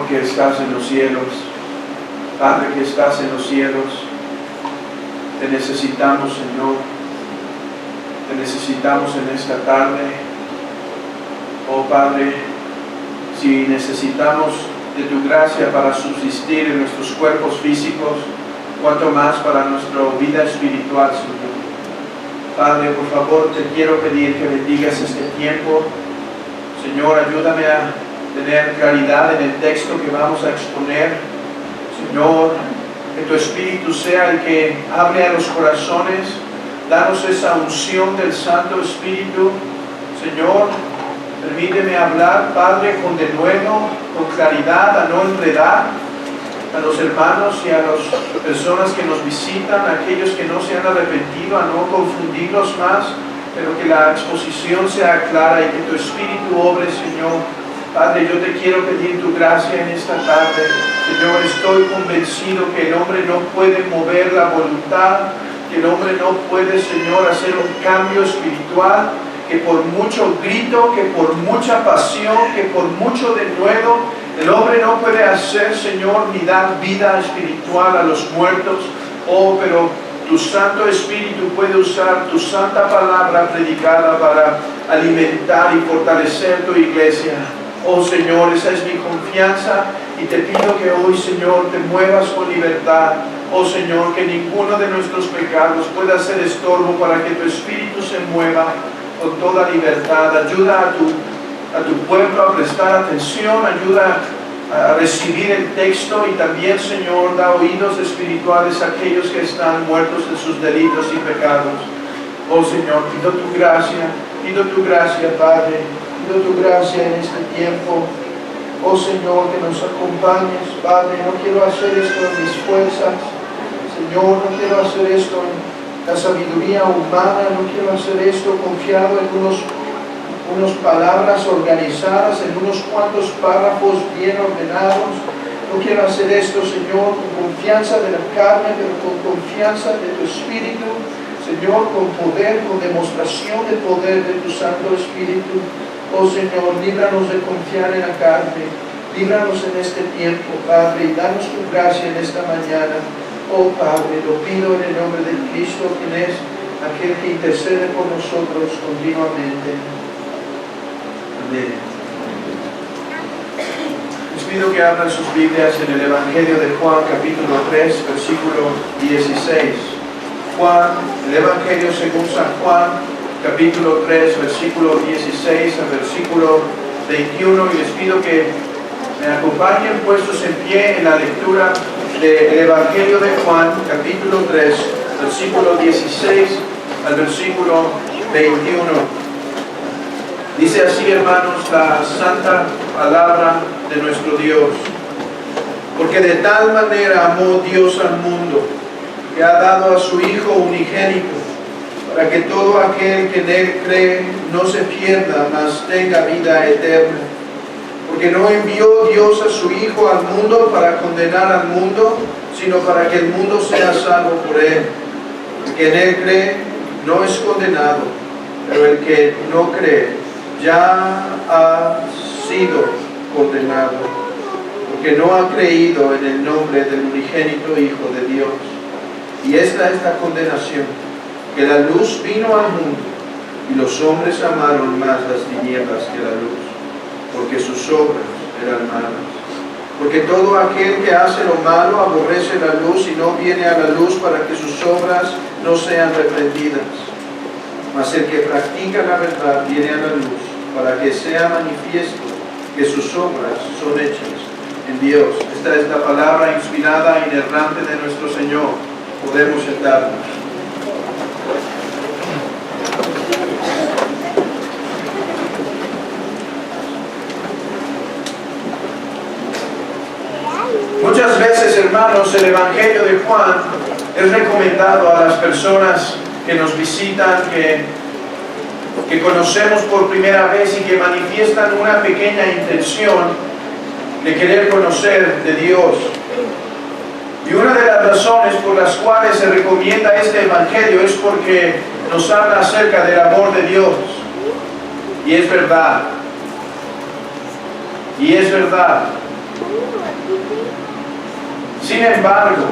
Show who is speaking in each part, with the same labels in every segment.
Speaker 1: que estás en los cielos, Padre que estás en los cielos, te necesitamos, Señor, te necesitamos en esta tarde. Oh Padre, si necesitamos de tu gracia para subsistir en nuestros cuerpos físicos, cuanto más para nuestra vida espiritual, Señor. Padre, por favor, te quiero pedir que bendigas este tiempo. Señor, ayúdame a tener claridad en el texto que vamos a exponer. Señor, que tu Espíritu sea el que hable a los corazones. Danos esa unción del Santo Espíritu. Señor, permíteme hablar, Padre, con denuedo, con claridad, a no enredar a los hermanos y a las personas que nos visitan, a aquellos que no se han arrepentido, a no confundirlos más, pero que la exposición sea clara y que tu Espíritu obre, Señor. Padre, yo te quiero pedir tu gracia en esta tarde. Señor, estoy convencido que el hombre no puede mover la voluntad, que el hombre no puede, Señor, hacer un cambio espiritual, que por mucho grito, que por mucha pasión, que por mucho denuedo, el hombre no puede hacer, Señor, ni dar vida espiritual a los muertos. Oh, pero tu Santo Espíritu puede usar tu santa palabra predicada para alimentar y fortalecer tu iglesia. Oh Señor, esa es mi confianza y te pido que hoy, Señor, te muevas con libertad. Oh Señor, que ninguno de nuestros pecados pueda ser estorbo para que tu Espíritu se mueva con toda libertad. Ayuda a tu pueblo a prestar atención, ayuda a recibir el texto y también, Señor, da oídos espirituales a aquellos que están muertos en sus delitos y pecados. Oh Señor, pido tu gracia, Padre, pido tu gracia en este tiempo. Oh Señor, que nos acompañes, Padre. No quiero hacer esto en mis fuerzas, Señor, no quiero hacer esto en la sabiduría humana, no quiero hacer esto confiado en unas palabras organizadas, en unos cuantos párrafos bien ordenados. No quiero hacer esto, Señor, con confianza de la carne, pero con confianza de tu Espíritu, Señor, con poder, con demostración de poder de tu Santo Espíritu. Oh Señor, líbranos de confiar en la carne, líbranos en este tiempo, Padre, y danos tu gracia en esta mañana. Oh Padre, lo pido en el nombre de Cristo, quien es aquel que intercede por nosotros continuamente. Amén. Les pido que abran sus Biblias en el Evangelio de Juan, capítulo 3, versículo 16. Juan, el Evangelio según San Juan, capítulo 3, versículo 16 al versículo 21. Y les pido que me acompañen puestos en pie en la lectura del Evangelio de Juan, capítulo 3, versículo 16 al versículo 21. Dice así, hermanos, la santa palabra de nuestro Dios. Porque de tal manera amó Dios al mundo, que ha dado a su Hijo unigénito, para que todo aquel que en Él cree no se pierda, mas tenga vida eterna. Porque no envió Dios a su Hijo al mundo para condenar al mundo, sino para que el mundo sea salvo por Él. El que en Él cree no es condenado, pero el que no cree ya ha sido condenado, porque no ha creído en el nombre del unigénito Hijo de Dios. Y esta es la condenación, que la luz vino al mundo, y los hombres amaron más las tinieblas que la luz, porque sus obras eran malas. Porque todo aquel que hace lo malo aborrece la luz y no viene a la luz para que sus obras no sean reprendidas. Mas el que practica la verdad viene a la luz, para que sea manifiesto que sus obras son hechas en Dios. Esta es la palabra inspirada e inerrante de nuestro Señor. Podemos sentarnos. Muchas veces, hermanos, el Evangelio de Juan es recomendado a las personas que nos visitan, que conocemos por primera vez y que manifiestan una pequeña intención de querer conocer de Dios. Y una de las razones por las cuales se recomienda este Evangelio es porque nos habla acerca del amor de Dios. Y es verdad. Y es verdad. Sin embargo,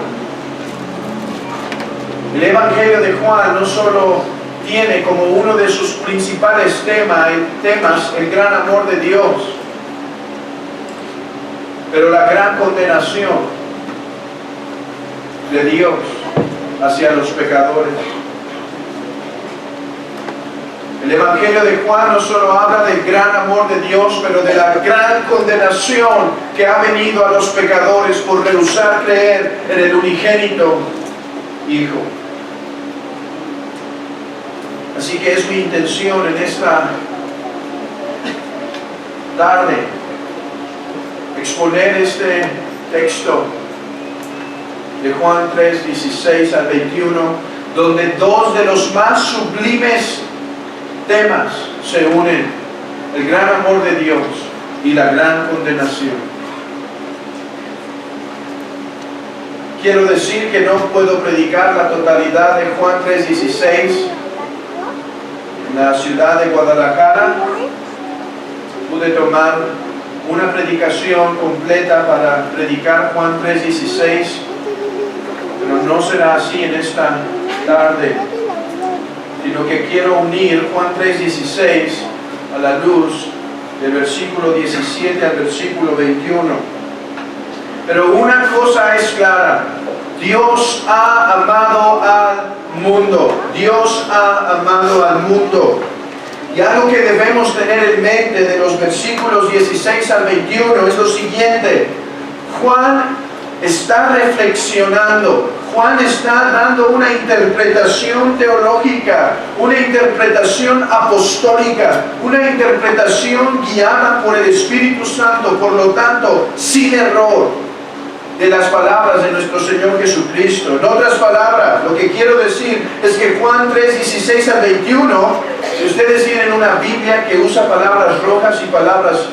Speaker 1: el Evangelio de Juan no solo tiene como uno de sus principales temas el gran amor de Dios, pero la gran condenación de Dios hacia los pecadores. El Evangelio de Juan no solo habla del gran amor de Dios, pero de la gran condenación que ha venido a los pecadores por rehusar creer en el unigénito Hijo. Así que es mi intención en esta tarde exponer este texto de Juan 3, 16 al 21, donde dos de los más sublimes temas se unen: el gran amor de Dios y la gran condenación. Quiero decir que no puedo predicar la totalidad de Juan 3:16 en la ciudad de Guadalajara. Pude tomar una predicación completa para predicar Juan 3:16, pero no será así en esta tarde, sino que quiero unir Juan 3:16 a la luz del versículo 17 al versículo 21. Pero una cosa es clara: Dios ha amado al mundo. Dios ha amado al mundo. Y algo que debemos tener en mente de los versículos 16 al 21 es lo siguiente: Juan está reflexionando, Juan está dando una interpretación teológica, una interpretación apostólica, una interpretación guiada por el Espíritu Santo, por lo tanto, sin error, de las palabras de nuestro Señor Jesucristo. En otras palabras, lo que quiero decir es que Juan 3, 16 al 21, si ustedes tienen una Biblia que usa palabras rojas y palabras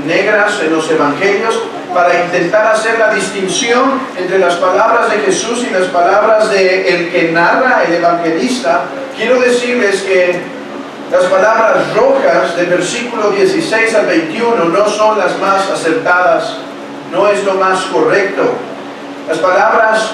Speaker 1: negras en los evangelios, para intentar hacer la distinción entre las palabras de Jesús y las palabras de el que narra, el evangelista, quiero decirles que las palabras rojas del versículo 16 al 21 no son las más acertadas, no es lo más correcto. Las palabras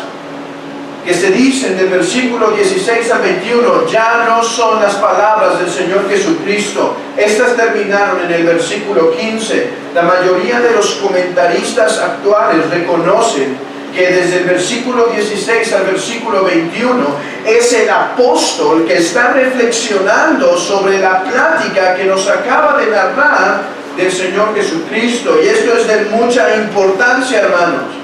Speaker 1: que se dicen del versículo 16 al 21 ya no son las palabras del Señor Jesucristo. Estas terminaron en el versículo 15. La mayoría de los comentaristas actuales reconocen que desde el versículo 16 al versículo 21 es el apóstol que está reflexionando sobre la plática que nos acaba de narrar del Señor Jesucristo. Y esto es de mucha importancia, hermanos.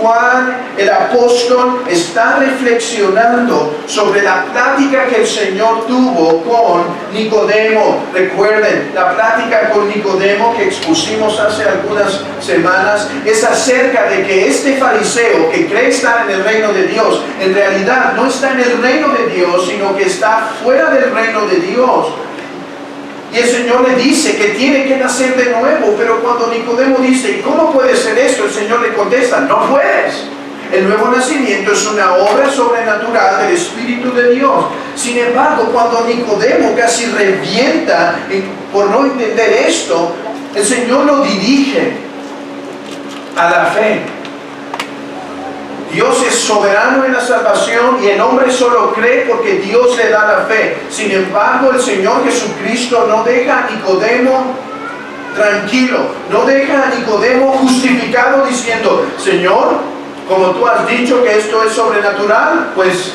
Speaker 1: Juan, el apóstol, está reflexionando sobre la plática que el Señor tuvo con Nicodemo. Recuerden, la plática con Nicodemo que expusimos hace algunas semanas es acerca de que este fariseo que cree estar en el reino de Dios, en realidad no está en el reino de Dios, sino que está fuera del reino de Dios. Y el Señor le dice que tiene que nacer de nuevo, pero cuando Nicodemo dice, ¿y cómo puede ser esto? El Señor le contesta, no puedes. El nuevo nacimiento es una obra sobrenatural del Espíritu de Dios. Sin embargo, cuando Nicodemo casi revienta por no entender esto, el Señor lo dirige a la fe. Dios es soberano en la salvación y el hombre solo cree porque Dios le da la fe. Sin embargo, el Señor Jesucristo no deja a Nicodemo tranquilo, no deja a Nicodemo justificado diciendo, Señor, como tú has dicho que esto es sobrenatural, pues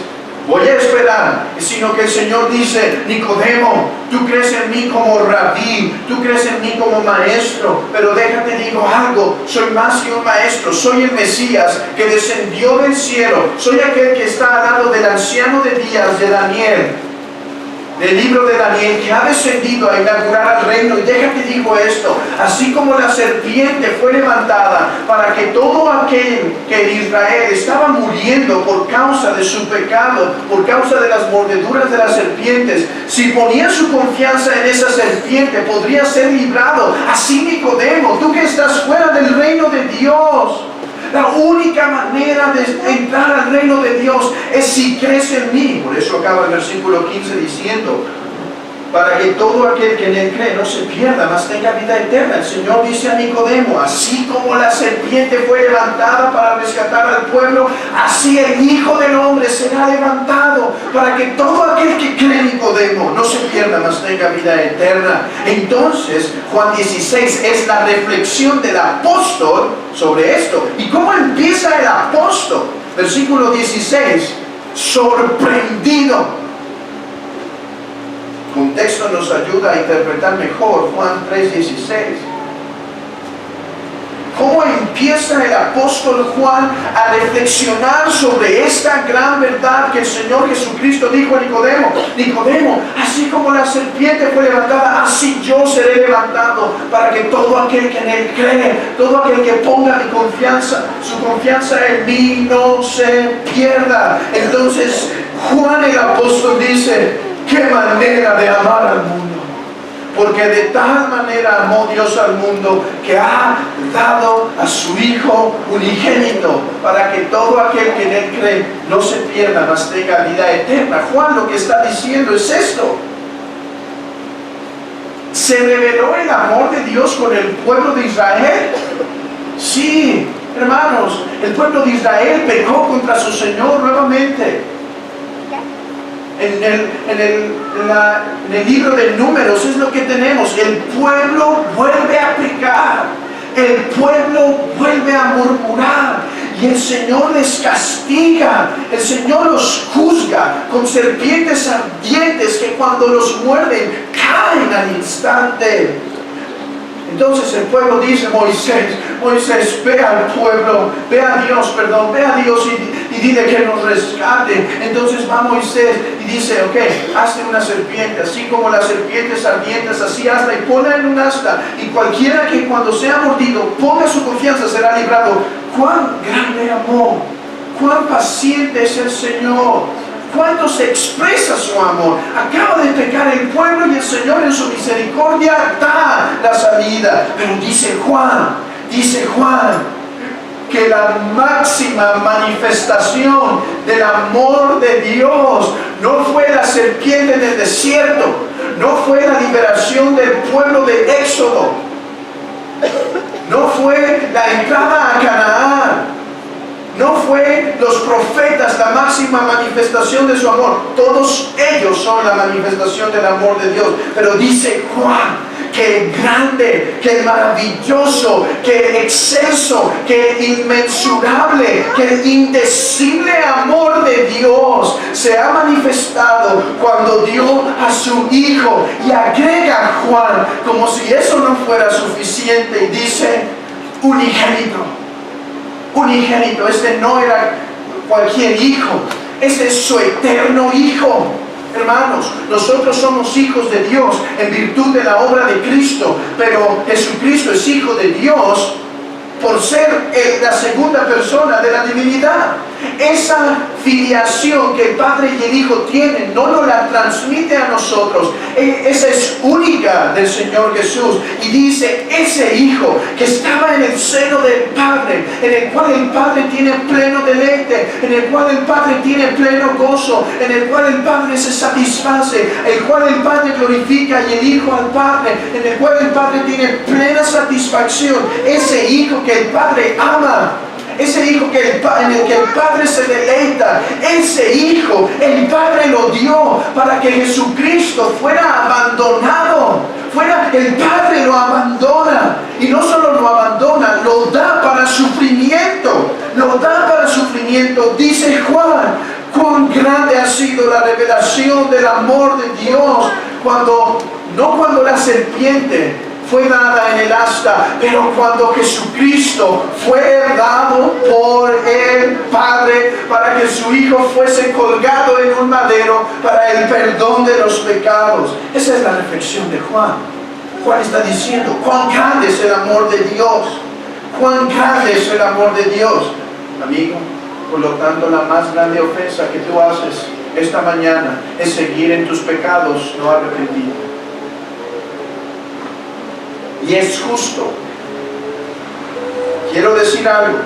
Speaker 1: voy a esperar. Sino que el Señor dice, Nicodemo, tú crees en mí como rabí, tú crees en mí como maestro, pero déjate digo algo, soy más que un maestro, soy el Mesías que descendió del cielo, soy aquel que está al lado del anciano de días de Daniel, del libro de Daniel, que ha descendido a inaugurar el reino. Y déjate digo esto, así como la serpiente fue levantada para que todo aquel que en Israel estaba muriendo por causa de su pecado, por causa de las mordeduras de las serpientes, si ponía su confianza en esa serpiente, podría ser librado. Así Nicodemo, tú que estás fuera del reino de Dios, la única manera de entrar al reino de Dios es si crees en mí. Por eso acaba el versículo 15 diciendo, para que todo aquel que en él cree no se pierda, mas tenga vida eterna. El Señor dice a Nicodemo, así como la serpiente fue levantada para rescatar al pueblo, así el Hijo del Hombre será levantado, para que todo aquel que cree, Nicodemo, no se pierda, mas tenga vida eterna. Entonces, Juan 16 es la reflexión del apóstol sobre esto. ¿Y cómo empieza el apóstol? Versículo 16, sorprendido. El contexto nos ayuda a interpretar mejor Juan 3:16. ¿Cómo empieza el apóstol Juan a reflexionar sobre esta gran verdad que el Señor Jesucristo dijo a Nicodemo? Nicodemo, así como la serpiente fue levantada, así yo seré levantado, para que todo aquel que en él cree, todo aquel que ponga su confianza en mí, no se pierda. Entonces Juan el apóstol dice, qué manera de amar al mundo, porque de tal manera amó Dios al mundo que ha dado a su Hijo unigénito, para que todo aquel que en él cree no se pierda, mas tenga vida eterna. Juan lo que está diciendo es esto: ¿se reveló el amor de Dios con el pueblo de Israel? Sí, hermanos, el pueblo de Israel pecó contra su Señor nuevamente. En el libro de Números es lo que tenemos. El pueblo vuelve a pecar, el pueblo vuelve a murmurar, y el Señor les castiga, el Señor los juzga con serpientes ardientes que cuando los muerden caen al instante. Entonces el pueblo dice, Moisés, ve al pueblo, ve a Dios y dile que nos rescate. Entonces va Moisés y dice, ok, hazte una serpiente, así como las serpientes ardientes, así hazla y ponla en un asta, y cualquiera que cuando sea mordido ponga su confianza será librado. Cuán grande amor, cuán paciente es el Señor, cuánto se expresa su amor. Acaba de pecar el pueblo y el Señor en su misericordia da la salida. Pero dice Juan, que la máxima manifestación del amor de Dios no fue la serpiente del desierto, no fue la liberación del pueblo de Éxodo, no fue la entrada a Canaán, no fue los profetas la máxima manifestación de su amor. Todos ellos son la manifestación del amor de Dios. Pero dice Juan que grande, que maravilloso, que excelso, que inmensurable, que indecible amor de Dios se ha manifestado cuando dio a su Hijo. Y agrega Juan, como si eso no fuera suficiente, y dice unigénito. Unigénito, este no era cualquier hijo, este es su eterno Hijo. Hermanos, nosotros somos hijos de Dios en virtud de la obra de Cristo, pero Jesucristo es Hijo de Dios por ser la segunda persona de la divinidad. Esa filiación que el Padre y el Hijo tienen no nos la transmite a nosotros. Esa es única del Señor Jesús. Y dice, ese Hijo que estaba en el seno del Padre, en el cual el Padre tiene pleno deleite, en el cual el Padre tiene pleno gozo, en el cual el Padre se satisface, el cual el Padre glorifica y el Hijo al Padre, en el cual el Padre tiene plena satisfacción. Ese Hijo que el Padre ama, ese Hijo en el que el Padre se deleita, ese Hijo el Padre lo dio para que Jesucristo fuera abandonado. El Padre lo abandona, y no solo lo abandona, lo da para sufrimiento, Dice Juan, cuán grande ha sido la revelación del amor de Dios, no cuando la serpiente fue dada en el asta, pero cuando Jesucristo fue dado por el Padre para que su Hijo fuese colgado en un madero para el perdón de los pecados. Esa es la reflexión de Juan. Juan está diciendo, cuán grande es el amor de Dios, cuán grande es el amor de Dios. Amigo, por lo tanto, la más grande ofensa que tú haces esta mañana es seguir en tus pecados no arrepentido. Y es justo, quiero decir algo,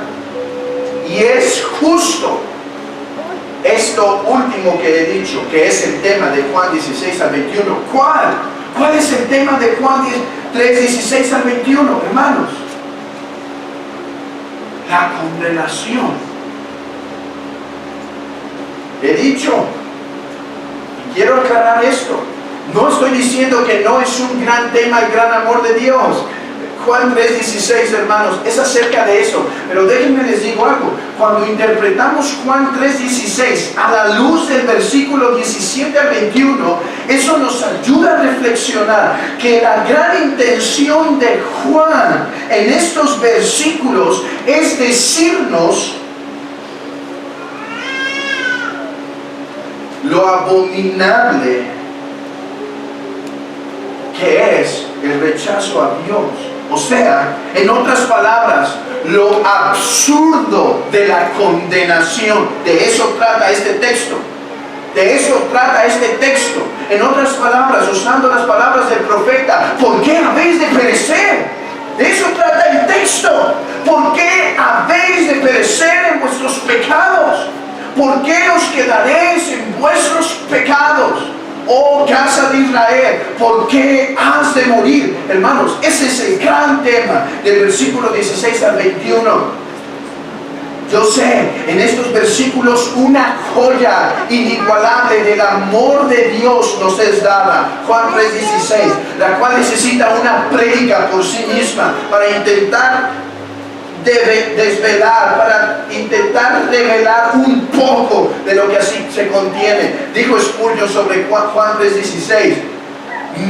Speaker 1: y es justo esto último que he dicho, que es el tema de Juan 16 al 21, ¿cuál es el tema de Juan 3, 16 al 21, hermanos? La condenación. He dicho, y quiero aclarar esto, no estoy diciendo que no es un gran tema el gran amor de Dios. Juan 3:16, hermanos, es acerca de eso. Pero déjenme les digo algo. Cuando interpretamos Juan 3:16 a la luz del versículo 17 al 21, eso nos ayuda a reflexionar que la gran intención de Juan en estos versículos es decirnos lo abominable que es el rechazo a Dios. O sea, en otras palabras, lo absurdo de la condenación. De eso trata este texto. De eso trata este texto. En otras palabras, usando las palabras del profeta, ¿por qué habéis de perecer? De eso trata el texto. ¿Por qué habéis de perecer en vuestros pecados? ¿Por qué os quedaréis en vuestros pecados? Oh casa de Israel, ¿por qué has de morir? Hermanos, ese es el gran tema del versículo 16 al 21. Yo sé, en estos versículos una joya inigualable del amor de Dios nos es dada. Juan 3:16, la cual necesita una prédica por sí misma para intentar desvelar, para intentar revelar un poco de lo que así se contiene. Dijo Spurgeon sobre Juan 3:16,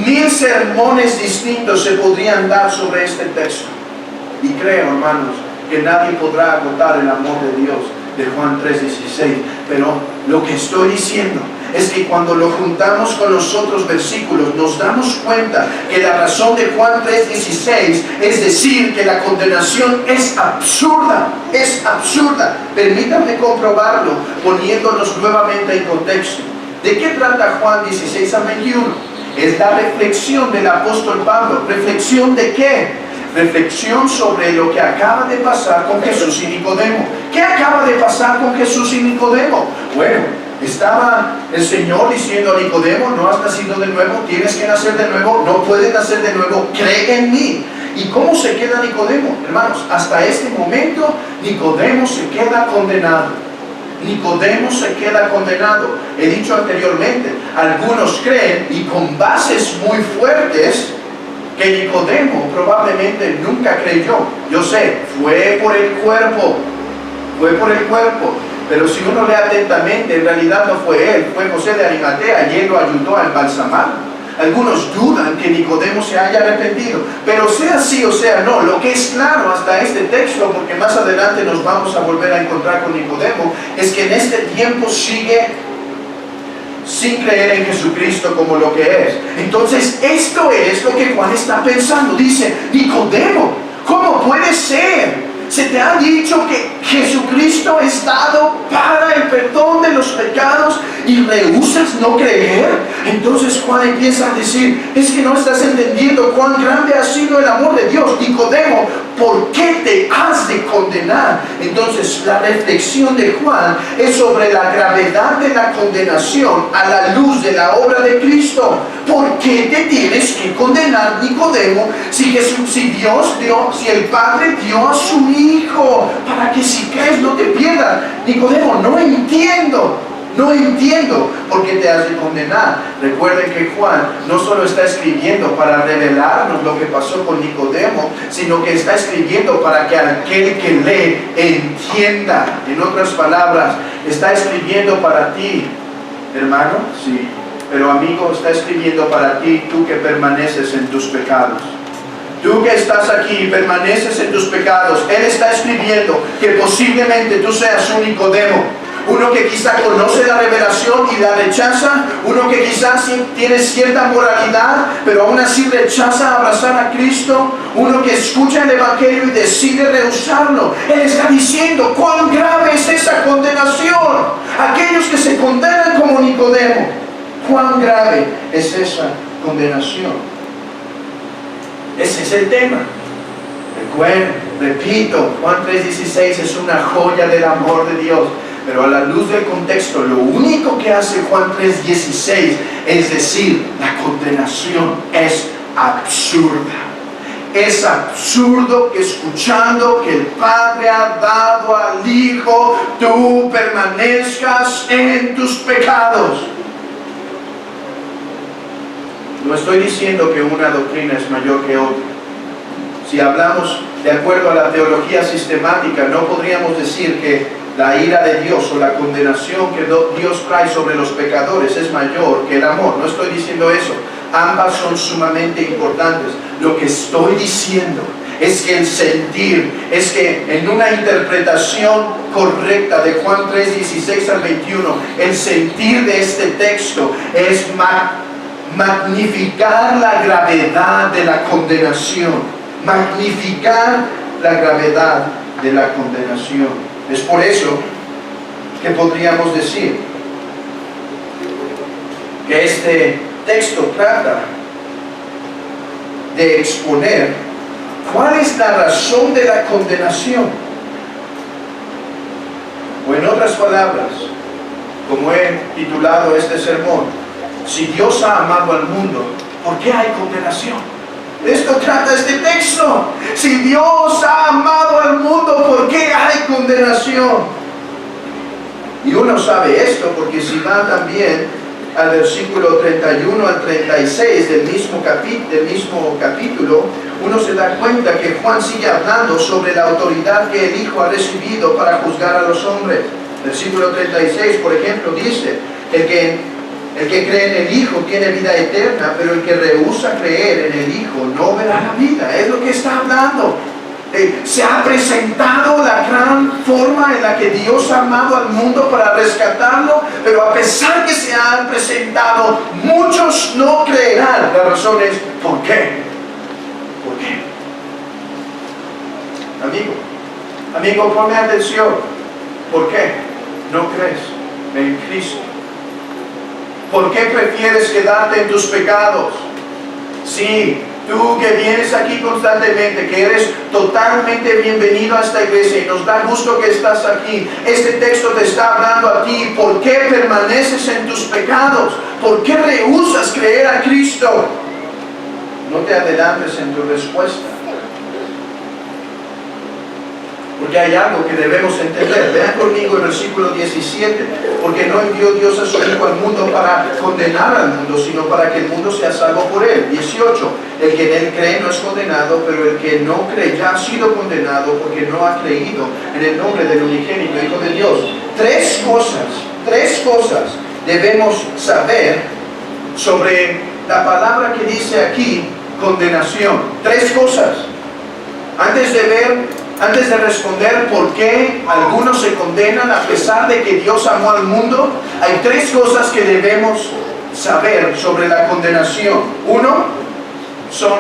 Speaker 1: 1000 sermones distintos se podrían dar sobre este texto, y creo, hermanos, que nadie podrá agotar el amor de Dios de Juan 3:16. Pero lo que estoy diciendo es que cuando lo juntamos con los otros versículos, nos damos cuenta que la razón de Juan 3:16 es decir que la condenación es absurda, es absurda. Permítanme comprobarlo poniéndonos nuevamente en contexto. ¿De qué trata Juan 16 al 21? Es la reflexión del apóstol Pablo. ¿Reflexión de qué? Reflexión sobre lo que acaba de pasar con Jesús y Nicodemo. ¿Qué acaba de pasar con Jesús y Nicodemo? Bueno, estaba el Señor diciendo a Nicodemo, no has nacido de nuevo, tienes que nacer de nuevo, no puedes nacer de nuevo, cree en mí. ¿Y cómo se queda Nicodemo? Hermanos, hasta este momento Nicodemo se queda condenado. Nicodemo se queda condenado. He dicho anteriormente, algunos creen, y con bases muy fuertes, que Nicodemo probablemente nunca creyó. Yo sé, fue por el cuerpo, pero si uno lee atentamente, en realidad no fue él, fue José de Arimatea, y él lo ayudó a embalsamar. Algunos dudan que Nicodemo se haya arrepentido, pero sea sí o sea no, lo que es claro hasta este texto, porque más adelante nos vamos a volver a encontrar con Nicodemo, es que en este tiempo sigue sin creer en Jesucristo como lo que es. Entonces esto es lo que Juan está pensando. Dice, Nicodemo, ¿cómo puede ser? Se te ha dicho que Jesucristo es dado para el perdón de los pecados y rehusas no creer. Entonces Juan empieza a decir, es que no estás entendiendo cuán grande ha sido el amor de Dios. Nicodemo, ¿por qué te has de condenar? Entonces la reflexión de Juan es sobre la gravedad de la condenación a la luz de la obra de Cristo. ¿Por qué te tienes que condenar, Nicodemo, si el Padre dio a su Hijo para que si crees no te pierdas? Nicodemo, no entiendo por qué te has de condenar. Recuerden que Juan no solo está escribiendo para revelarnos lo que pasó con Nicodemo, sino que está escribiendo para que aquel que lee entienda. En otras palabras, está escribiendo para ti, hermano, sí, pero amigo, está escribiendo para ti, tú que permaneces en tus pecados. Tú que estás aquí y permaneces en tus pecados, Él está escribiendo que posiblemente tú seas un Nicodemo, uno que quizá conoce la revelación y la rechaza, uno que quizás tiene cierta moralidad, pero aún así rechaza abrazar a Cristo, uno que escucha el Evangelio y decide rehusarlo. Él está diciendo cuán grave es esa condenación. Aquellos que se condenan como Nicodemo, cuán grave es esa condenación. Ese es el tema. Recuerden, repito, Juan 3:16 es una joya del amor de Dios. Pero a la luz del contexto, lo único que hace Juan 3:16 es decir, la condenación es absurda. Es absurdo que escuchando que el Padre ha dado al Hijo, tú permanezcas en tus pecados. No estoy diciendo que una doctrina es mayor que otra. Si hablamos de acuerdo a la teología sistemática, no podríamos decir que la ira de Dios o la condenación que Dios trae sobre los pecadores es mayor que el amor. No estoy diciendo eso. Ambas son sumamente importantes. Lo que estoy diciendo es que el sentir, es que en una interpretación correcta de Juan 3:16 al 21, el sentir de este texto es magnificar la gravedad de la condenación. Magnificar la gravedad de la condenación. Es por eso que podríamos decir que este texto trata de exponer cuál es la razón de la condenación. O en otras palabras, como he titulado este sermón, si Dios ha amado al mundo, ¿por qué hay condenación? De esto trata este texto. Si Dios ha amado al mundo, ¿por qué hay condenación? Y uno sabe esto porque si va también al versículo 31 al 36 del mismo capítulo, uno se da cuenta que Juan sigue hablando sobre la autoridad que el Hijo ha recibido para juzgar a los hombres. Versículo 36, por ejemplo, dice: el que cree en el Hijo tiene vida eterna, pero el que rehúsa creer en el Hijo no verá la vida. Es lo que está hablando. Se ha presentado la gran forma en la que Dios ha amado al mundo para rescatarlo, pero a pesar que se han presentado, muchos no creerán. La razón es, ¿por qué? ¿Por qué? Amigo, ponme atención. ¿Por qué no crees en Cristo? ¿Por qué prefieres quedarte en tus pecados? Sí, tú que vienes aquí constantemente, que eres totalmente bienvenido a esta iglesia y nos da gusto que estás aquí. Este texto te está hablando a ti. ¿Por qué permaneces en tus pecados? ¿Por qué rehusas creer a Cristo? No te adelantes en tu respuesta, porque hay algo que debemos entender. Vean conmigo el versículo 17. Porque no envió Dios a su Hijo al mundo para condenar al mundo, sino para que el mundo sea salvo por él. 18. El que en él cree no es condenado, pero el que no cree ya ha sido condenado porque no ha creído en el nombre del unigénito Hijo de Dios. Tres cosas debemos saber sobre la palabra que dice aquí, condenación. Tres cosas. Antes de responder por qué algunos se condenan a pesar de que Dios amó al mundo, hay tres cosas que debemos saber sobre la condenación. Uno, son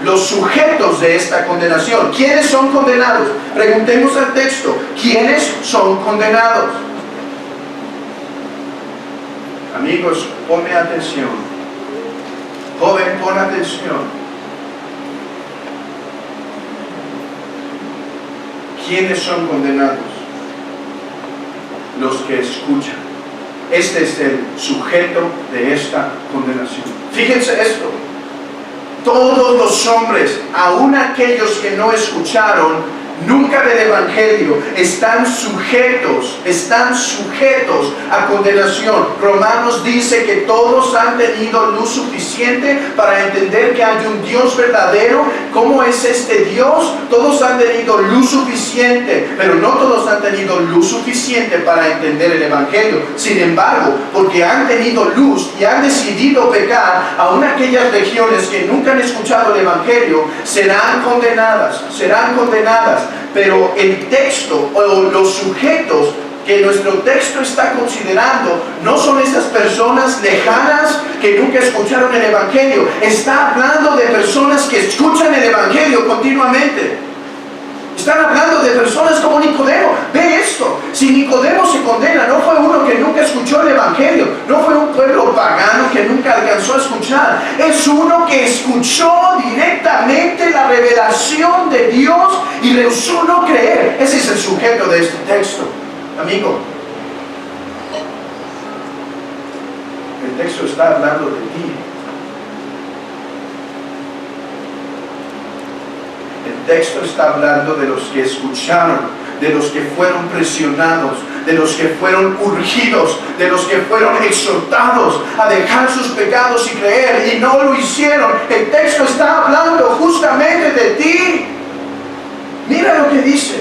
Speaker 1: los sujetos de esta condenación. ¿Quiénes son condenados? Preguntemos al texto, ¿quiénes son condenados? Amigos, ponme atención. Joven, pon atención. ¿Quiénes son condenados? Los que escuchan. Este es el sujeto de esta condenación. Fíjense esto. Todos los hombres, aun aquellos que no escucharon nunca del Evangelio, están sujetos a condenación. Romanos dice que todos han tenido luz suficiente para entender que hay un Dios verdadero. ¿Cómo es este Dios? Todos han tenido luz suficiente, pero no todos han tenido luz suficiente para entender el Evangelio. Sin embargo, porque han tenido luz y han decidido pecar, aun aquellas regiones que nunca han escuchado el Evangelio serán condenadas. Pero el texto o los sujetos que nuestro texto está considerando no son estas personas lejanas que nunca escucharon el Evangelio. Está hablando de personas que escuchan el Evangelio continuamente. Están hablando de personas como Nicodemo. Ve esto. Si Nicodemo se condena, no fue uno que nunca escuchó el Evangelio. No fue un pueblo pagano que nunca alcanzó a escuchar. Es uno que escuchó directamente la revelación de Dios y rehusó no creer. Ese es el sujeto de este texto. Amigo, el texto está hablando de ti. El texto está hablando de los que escucharon, de los que fueron presionados, de los que fueron urgidos, de los que fueron exhortados a dejar sus pecados y creer y no lo hicieron. El texto está hablando justamente de ti. Mira lo que dice: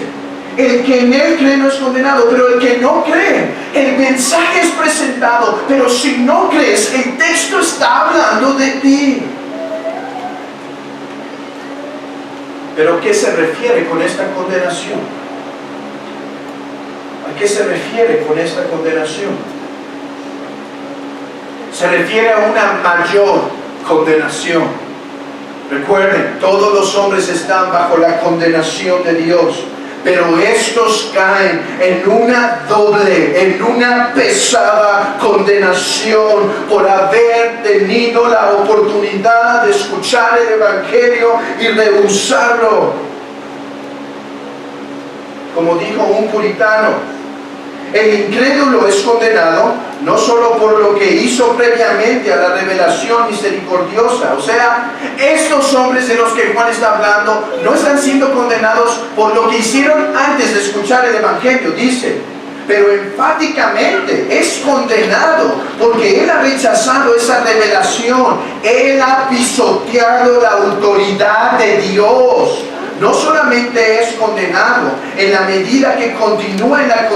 Speaker 1: el que en él cree no es condenado, pero el que no cree, el mensaje es presentado, pero si no crees, el texto está hablando de ti. Pero ¿qué se refiere con esta condenación? ¿A qué se refiere con esta condenación? Se refiere a una mayor condenación. Recuerden, todos los hombres están bajo la condenación de Dios, pero estos caen en una doble, en una pesada condenación por haber tenido la oportunidad de escuchar el Evangelio y rehusarlo. Como dijo un puritano, el incrédulo es condenado no solo por lo que hizo previamente a la revelación misericordiosa. O sea, estos hombres de los que Juan está hablando no están siendo condenados por lo que hicieron antes de escuchar el Evangelio, dice. Pero enfáticamente es condenado porque él ha rechazado esa revelación. Él ha pisoteado la autoridad de Dios. No solamente es condenado en la medida que continúa en la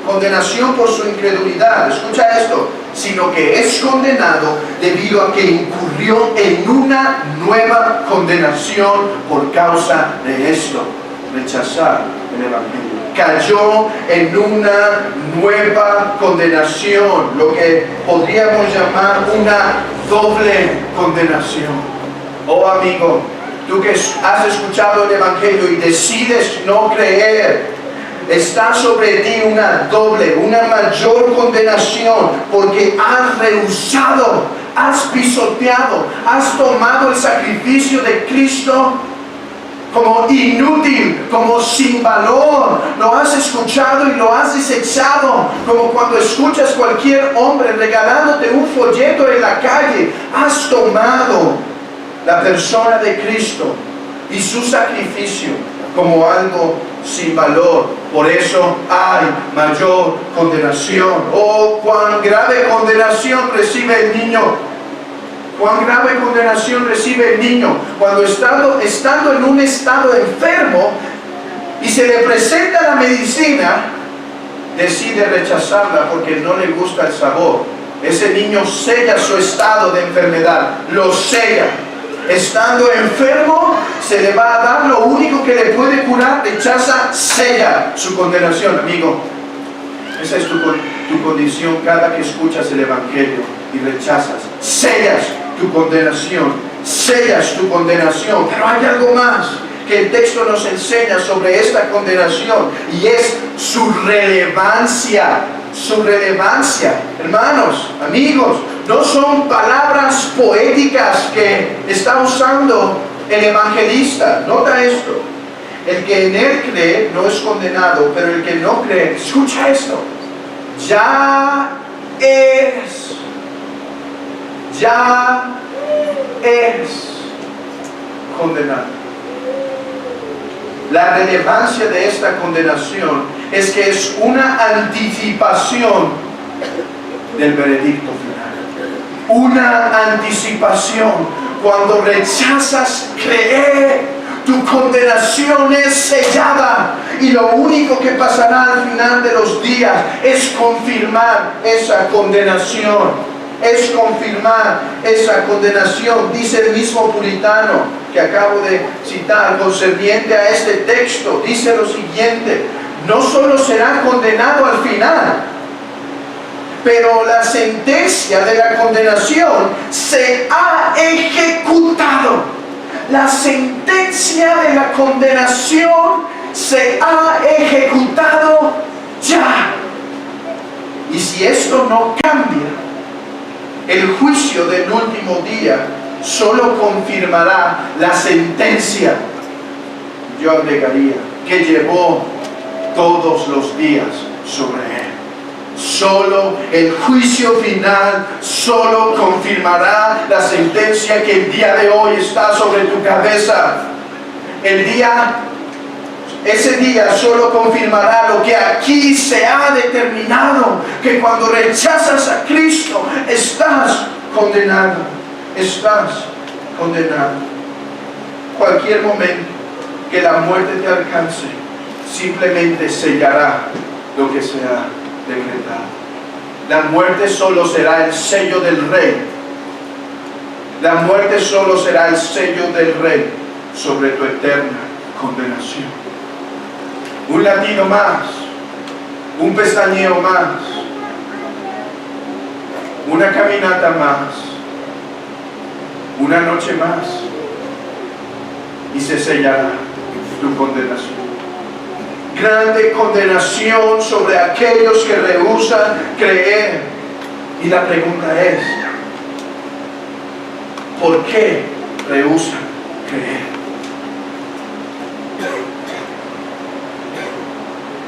Speaker 1: condenación por su incredulidad, escucha esto, sino que es condenado debido a que incurrió en una nueva condenación por causa de esto, rechazar el Evangelio. Cayó en una nueva condenación, lo que podríamos llamar una doble condenación. Oh amigo, tú que has escuchado el Evangelio y decides no creer, está sobre ti una doble, una mayor condenación, porque has rehusado, has pisoteado, has tomado el sacrificio de Cristo como inútil, como sin valor. Lo has escuchado y lo has desechado, como cuando escuchas cualquier hombre regalándote un folleto en la calle. Has tomado la persona de Cristo y su sacrificio como algo sin valor. Por eso hay mayor condenación. Oh, cuán grave condenación recibe el niño. Cuán grave condenación recibe el niño cuando estando en un estado enfermo y se le presenta la medicina, decide rechazarla porque no le gusta el sabor. Ese niño sella su estado de enfermedad, lo sella. Estando enfermo, se le va a dar lo único que le puede curar, rechaza, sella su condenación. Amigo, esa es tu condición cada que escuchas el Evangelio y rechazas, sellas tu condenación, sellas tu condenación. Pero hay algo más que el texto nos enseña sobre esta condenación, y es su relevancia. Su relevancia, hermanos, amigos, no son palabras poéticas que está usando el evangelista. Nota esto: el que en él cree no es condenado, pero el que no cree, escucha esto, ya es condenado. La relevancia de esta condenación es que es una anticipación del veredicto final. Una anticipación. Cuando rechazas creer, tu condenación es sellada, y lo único que pasará al final de los días es confirmar esa condenación. Es confirmar esa condenación. Dice el mismo puritano que acabo de citar concerniente a este texto, dice lo siguiente: no solo será condenado al final, pero la sentencia de la condenación se ha ejecutado. La sentencia de la condenación se ha ejecutado ya. Y si esto no cambia, el juicio del último día solo confirmará la sentencia, yo agregaría, que llevó todos los días sobre él. solo el juicio final solo confirmará la sentencia que el día de hoy está sobre tu cabeza. Ese día solo confirmará lo que aquí se ha determinado, que cuando rechazas a Cristo estás condenado. Estás condenado. Cualquier momento que la muerte te alcance, simplemente sellará lo que se ha decretado. La muerte solo será el sello del Rey. La muerte solo será el sello del Rey sobre tu eterna condenación. Un latido más, un pestañeo más, una caminata más, una noche más, y se sellará tu condenación. Grande condenación sobre aquellos que rehúsan creer. Y la pregunta es, ¿por qué rehúsan creer?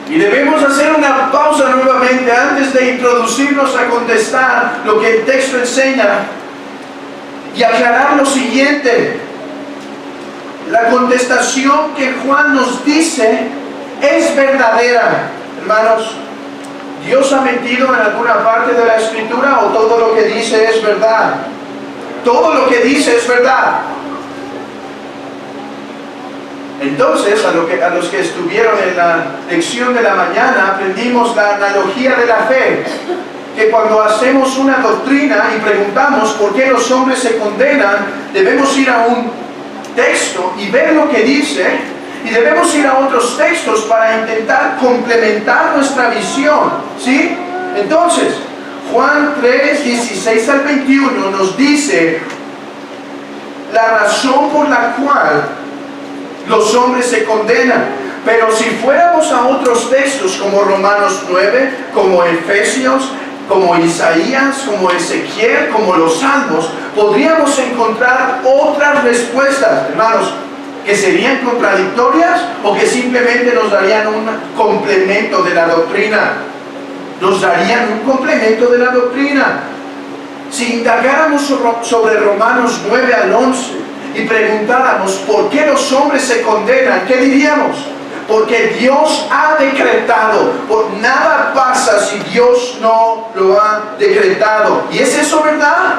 Speaker 1: Y debemos hacer una pausa nuevamente antes de introducirnos a contestar lo que el texto enseña y aclarar lo siguiente. La contestación que Juan nos dice es verdadera. Hermanos, ¿Dios ha mentido en alguna parte de la Escritura o todo lo que dice es verdad? Todo lo que dice es verdad. Entonces, a los que estuvieron en la lección de la mañana, aprendimos la analogía de la fe. Que cuando hacemos una doctrina y preguntamos por qué los hombres se condenan, debemos ir a un texto y ver lo que dice, y debemos ir a otros textos para intentar complementar nuestra visión, ¿sí? Entonces, Juan 3, 16 al 21 nos dice la razón por la cual los hombres se condenan. Pero si fuéramos a otros textos como Romanos 9, como Efesios, como Isaías, como Ezequiel, como los Salmos, podríamos encontrar otras respuestas, hermanos, que serían contradictorias o que simplemente nos darían un complemento de la doctrina. Nos darían un complemento de la doctrina. Si indagáramos sobre Romanos 9 al 11 y preguntáramos por qué los hombres se condenan, ¿qué diríamos? Porque Dios ha decretado. Nada pasa si Dios no lo ha decretado. ¿Y es eso verdad?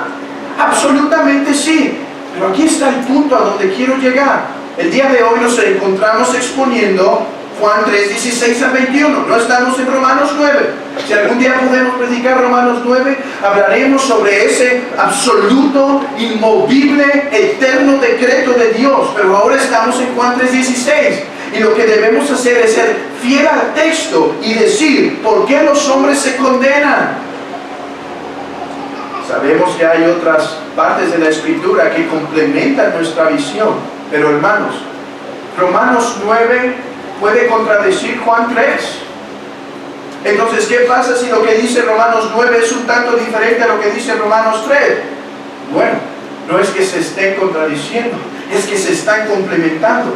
Speaker 1: Absolutamente sí. Pero aquí está el punto a donde quiero llegar. El día de hoy nos encontramos exponiendo Juan 3, 16 al 21. No estamos en Romanos 9. Si algún día podemos predicar Romanos 9, hablaremos sobre ese absoluto, inmovible, eterno decreto de Dios. Pero ahora estamos en Juan 3, 16. Y lo que debemos hacer es ser fiel al texto y decir, ¿por qué los hombres se condenan? Sabemos que hay otras partes de la Escritura que complementan nuestra visión. Pero hermanos, Romanos 9 puede contradecir Juan 3. Entonces, ¿qué pasa si lo que dice Romanos 9 es un tanto diferente a lo que dice Romanos 3? Bueno, no es que se estén contradiciendo, es que se están complementando.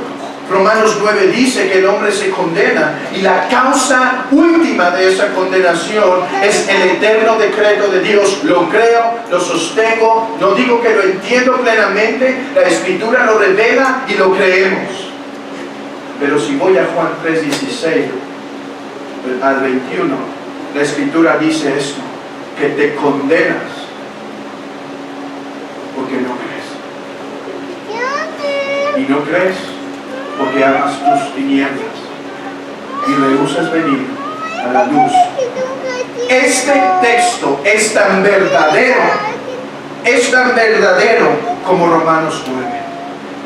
Speaker 1: Romanos 9 dice que el hombre se condena y la causa última de esa condenación es el eterno decreto de Dios. Lo creo, lo sostengo, no digo que lo entiendo plenamente, la Escritura lo revela y lo creemos. Pero si voy a Juan 3, 16 al 21, la Escritura dice esto, que te condenas porque no crees. Y no crees porque amas tus tinieblas y rehusas venir a la luz. Este texto es tan verdadero como Romanos 9.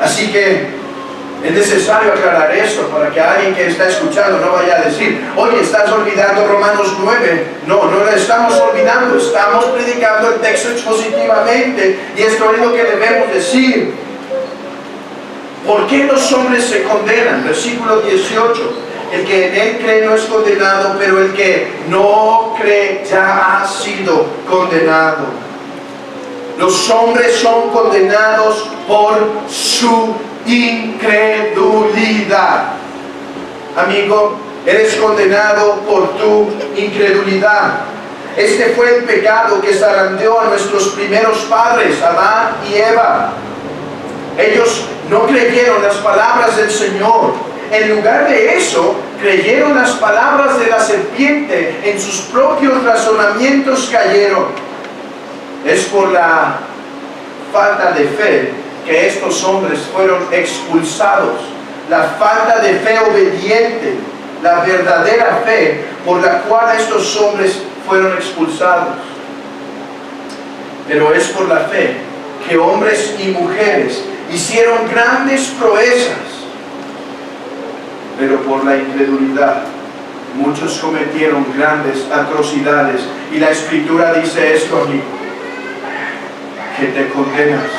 Speaker 1: Así que es necesario aclarar esto para que alguien que está escuchando no vaya a decir, oye, estás olvidando Romanos 9. No, no lo estamos olvidando, estamos predicando el texto expositivamente y esto es lo que debemos decir. ¿Por qué los hombres se condenan? Versículo 18. El que en él cree no es condenado, pero el que no cree ya ha sido condenado. Los hombres son condenados por su incredulidad. Amigo, eres condenado por tu incredulidad. Este fue el pecado que zarandeó a nuestros primeros padres, Adán y Eva. Ellos no creyeron las palabras del Señor. En lugar de eso, creyeron las palabras de la serpiente. En sus propios razonamientos cayeron. Es por la falta de fe que estos hombres fueron expulsados. La falta de fe obediente, la verdadera fe por la cual estos hombres fueron expulsados. Pero es por la fe que hombres y mujeres hicieron grandes proezas. Pero por la incredulidad, muchos cometieron grandes atrocidades. Y la Escritura dice esto, amigo, que te condenas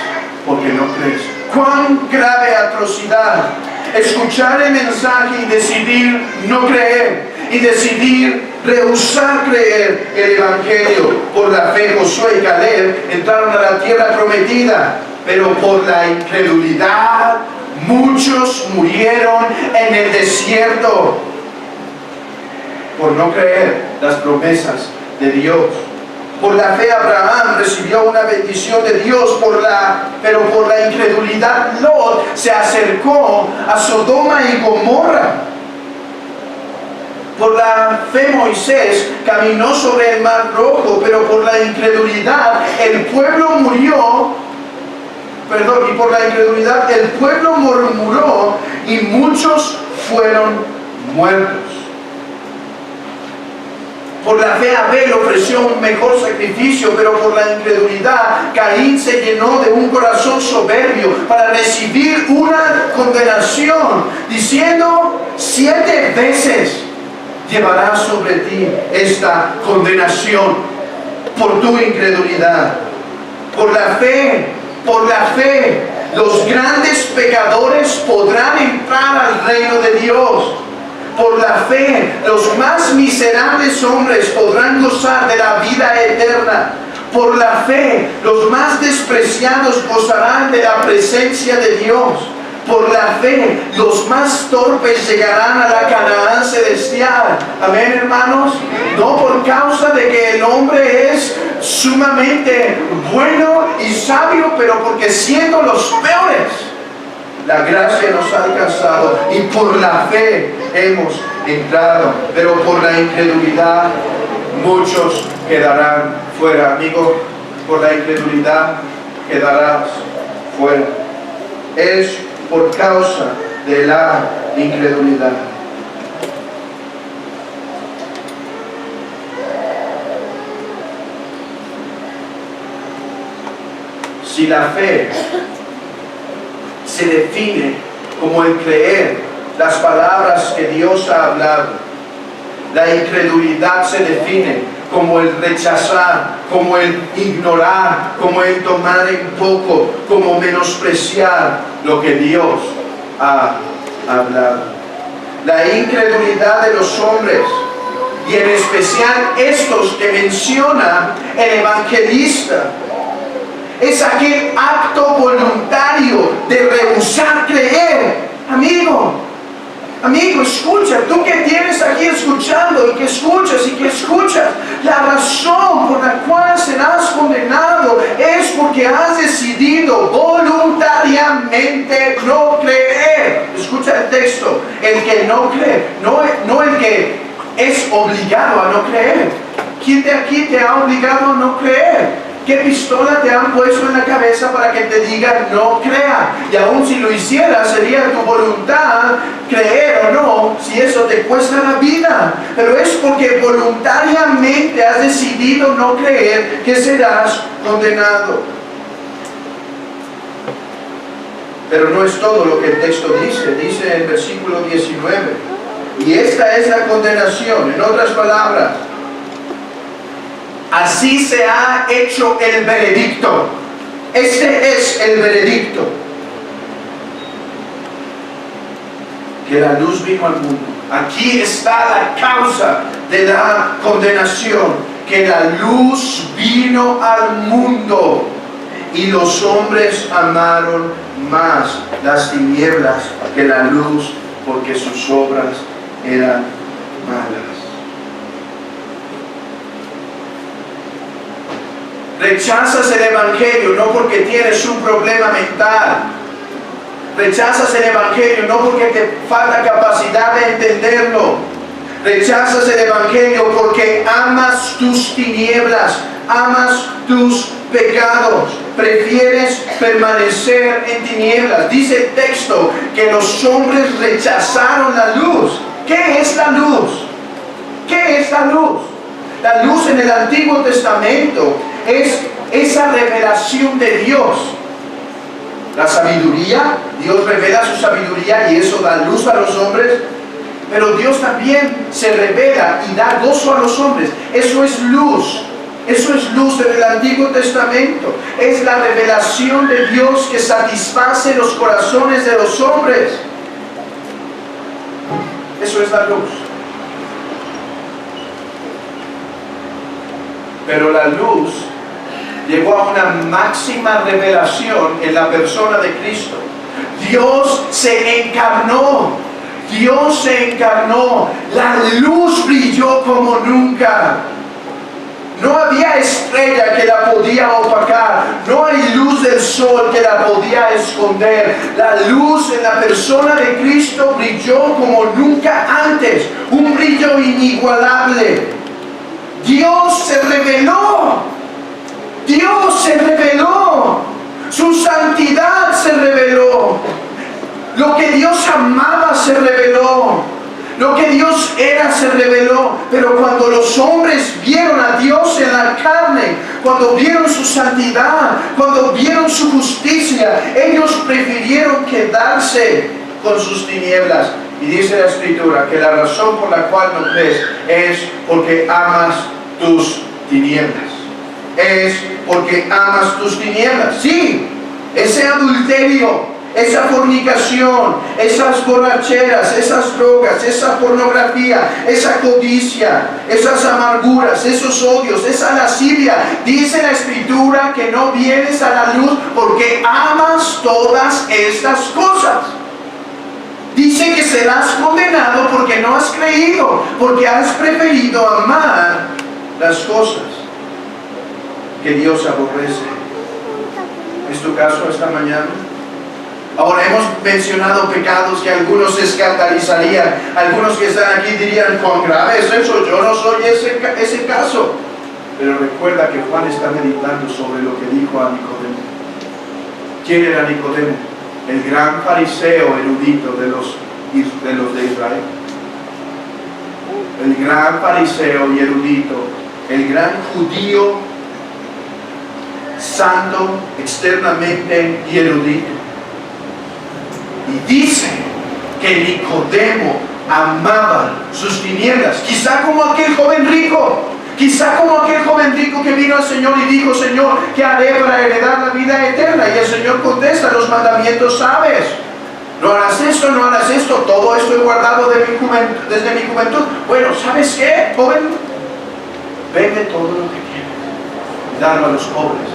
Speaker 1: porque no crees. ¡Cuán grave atrocidad! Escuchar el mensaje y decidir no creer, y decidir rehusar creer el Evangelio. Por la fe, Josué y Caleb entraron a la tierra prometida, pero por la incredulidad muchos murieron en el desierto, por no creer las promesas de Dios. Por la fe Abraham recibió una bendición de Dios, pero por la incredulidad Lot se acercó a Sodoma y Gomorra. Por la fe Moisés caminó sobre el mar rojo, pero por la incredulidad el pueblo y por la incredulidad el pueblo murmuró y muchos fueron muertos. Por la fe Abel ofreció un mejor sacrificio, pero por la incredulidad Caín se llenó de un corazón soberbio para recibir una condenación, diciendo 7 veces llevará sobre ti esta condenación por tu incredulidad. Por la fe, los grandes pecadores podrán entrar al reino de Dios. Por la fe, los más miserables hombres podrán gozar de la vida eterna. Por la fe, los más despreciados gozarán de la presencia de Dios. Por la fe, los más torpes llegarán a la Canaán celestial. Amén, hermanos. No por causa de que el hombre es sumamente bueno y sabio, pero porque siendo los peores, la gracia nos ha alcanzado y por la fe hemos entrado. Pero por la incredulidad muchos quedarán fuera. Amigo, por la incredulidad quedarás fuera. Es por causa de la incredulidad. Si la fe se define como el creer las palabras que Dios ha hablado, la incredulidad se define como el rechazar, como el ignorar, como el tomar en poco, como menospreciar lo que Dios ha hablado. La incredulidad de los hombres, y en especial estos que menciona el evangelista, es aquel acto voluntario de rehusar creer. Amigo, escucha, tú que tienes aquí escuchando y que escuchas, la razón por la cual serás condenado es porque has decidido voluntariamente no creer. Escucha el texto, el que no cree, no el que es obligado a no creer. ¿Quién de aquí te ha obligado a no creer? ¿Qué pistola te han puesto en la cabeza para que te digan no crea? Y aún si lo hicieras, sería tu voluntad creer o no, si eso te cuesta la vida. Pero es porque voluntariamente has decidido no creer que serás condenado. Pero no es todo lo que el texto dice. Dice en el versículo 19, y esta es la condenación. En otras palabras, así se ha hecho el veredicto. Este es el veredicto. Que la luz vino al mundo. Aquí está la causa de la condenación. Que la luz vino al mundo y los hombres amaron más las tinieblas que la luz, porque sus obras eran malas. Rechazas el Evangelio no porque tienes un problema mental. Rechazas el Evangelio no porque te falta capacidad de entenderlo. Rechazas el Evangelio porque amas tus tinieblas, amas tus pecados. Prefieres permanecer en tinieblas. Dice el texto que los hombres rechazaron la luz. ¿Qué es la luz? ¿Qué es la luz? La luz en el Antiguo Testamento es esa revelación de Dios. La sabiduría, Dios revela su sabiduría y eso da luz a los hombres. Pero Dios también se revela y da gozo a los hombres. Eso es luz. Eso es luz en el Antiguo Testamento. Es la revelación de Dios que satisface los corazones de los hombres. Eso es la luz. Pero la luz llegó a una máxima revelación en la persona de Cristo. Dios se encarnó. Dios se encarnó. La luz brilló como nunca. No había estrella que la podía opacar. No hay luz del sol que la podía esconder. La luz en la persona de Cristo brilló como nunca antes. Un brillo inigualable. Dios se reveló. Dios se reveló. Su santidad se reveló. Lo que Dios amaba se reveló. Lo que Dios era se reveló. Pero cuando los hombres vieron a Dios en la carne, cuando vieron su santidad, cuando vieron su justicia, ellos prefirieron quedarse con sus tinieblas. Y dice la Escritura que la razón por la cual no crees es porque amas tus tinieblas. Es porque amas tus tinieblas. Sí, ese adulterio, esa fornicación, esas borracheras, esas drogas, esa pornografía, esa codicia, esas amarguras, esos odios, esa lascivia. Dice la Escritura que no vienes a la luz porque amas todas estas cosas. Dice que serás condenado porque no has creído, porque has preferido amar las cosas que Dios aborrece. ¿Es tu caso esta mañana? Ahora hemos mencionado pecados que algunos se escandalizarían. Algunos que están aquí dirían, ¿cuán grave es eso? Yo no soy ese caso. Pero recuerda que Juan está meditando sobre lo que dijo a Nicodemo. ¿Quién era Nicodemo? El gran fariseo erudito de los de Israel. El gran fariseo y erudito. El gran judío santo externamente y erudito. Y dice que Nicodemo amaba sus tinieblas, quizá como aquel joven rico, que vino al Señor y dijo, Señor, ¿qué haré para heredar la vida eterna? Y el Señor contesta, los mandamientos sabes. No harás esto, no harás esto, todo esto he guardado desde mi juventud. Bueno, ¿sabes qué, joven? Vende todo lo que quieres, dalo a los pobres.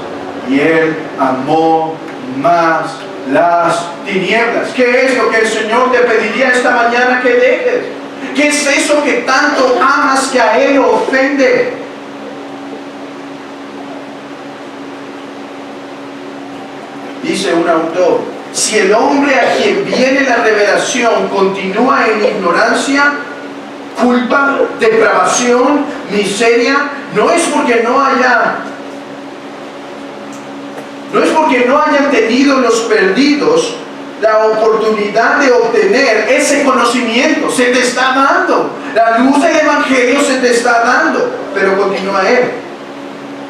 Speaker 1: Y él amó más las tinieblas. ¿Qué es lo que el Señor te pediría esta mañana que dejes? ¿Qué es eso que tanto amas que a Él lo ofende? Dice un autor, si el hombre a quien viene la revelación continúa en ignorancia, culpa, depravación, miseria, no es porque no hayan tenido los perdidos la oportunidad de obtener ese conocimiento. Se te está dando. La luz del Evangelio se te está dando. Pero continúa él.